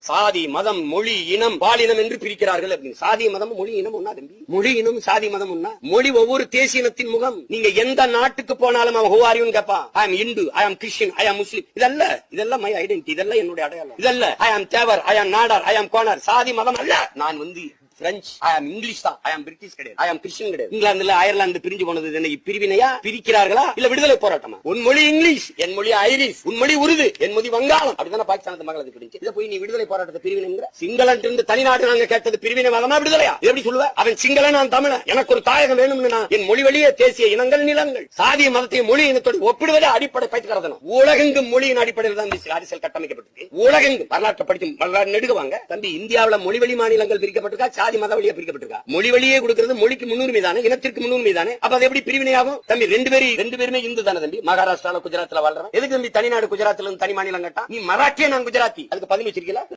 சாதி மதம் மொழி இனம் பாலினம் என்று பிரிக்கிறார்கள் அப்படின்னு. சாதி மதம் மொழி இனம் ஒன்னா தம்பி? மொழி இனம் சாதி மதம் ஒன்னா? மொழி ஒவ்வொரு தேசிய இனத்தின் முகம். நீங்க எந்த நாட்டுக்கு போனாலும் அவன் ஹூ ஆர் யூ கேட்பான். ஐ அம் இந்து, ஐ அம் கிறிஸ்டியன், ஐ அம் முஸ்லிம். இதெல்லாம் மை ஐடென்டிட்டி, இதெல்லாம் என்னுடைய அடையாளம். இதல்ல ஐ அம் தேவர், ஐ அம் நாடார், ஐ அம் கோனர். சாதி மதம் அல்ல. நான் பிரெஞ்சு, ஐ அம் இங்கிலீஷ் தான், ஐ அம் பிரிட்டிஷ் கிடையாது, ஐ அம் கிறிஸ்டியன் கிடையாது. இங்கிலாந்துல அயர்லாந்து பிரிஞ்சு போனது இன்னைக்கு பிரிவினையா? பிரிக்கிறார்களா இல்ல விடுதலை போராட்டமா? உன் மொழி இங்கிலீஷ், என் மொழி ஐரிஷ், உன் மொழி உருது, என் மொழி வங்காளம். அப்படிதானே பாகிஸ்தானத்து மக்கள் அது பிரிஞ்சு. இதை போய் நீ விடுதலை போராட்டத்தை பிரிவினைங்கிற? சிங்களன் இருந்து தனிநாடு நாங்க கேட்டது பிரிவினை வாதமா விடுதலையா? எப்படி சொல்லுவ? அவன் சிங்களன், நான் தமிழன், எனக்கு ஒரு தாயகம் வேணும்னு நான் என் மொழி வழியே தேசிய இனங்கள் நிலங்கள் சாதிய மதத்தையும் மொழி இனத்தோடு ஒப்பிடுவதே அடிப்படை பயிற்சிக்கிறதனம். உலகெங்கும் மொழியின் அடிப்படையில் தான் அரசியல் கட்டமைக்கப்பட்டிருக்கு. உலகெங்கும் வரலாற்றை படிக்கும் வரலாறு நெடுக்குவாங்க தம்பி. இந்தியாவில் மொழி வழி மாநிலங்கள் பிரிக்கப்பட்டிருக்கா, சாதி மத வழியா பிரிக்கப்பட்டிருக்கா? மொழி வழியே கொடுக்கிறது மொழிக்கு முன்னுரிமை தானே, இனத்திற்கு முன்னுரிமை தானே. அப்ப அது எப்படி பிரிவினையாகும் தம்பி? ரெண்டு பேருமே இந்து தானே தம்பி. மகாராஷ்டிரால குஜராத்ல வாழ்றேன், எதுக்கு தம்பி தனிநாடு குஜராத்ல இருந்து தனி மாநிலம் கட்டா? நீ மராட்டியா, நான் குஜராத்தி, அதுக்கு பதில் வச்சிருக்கல?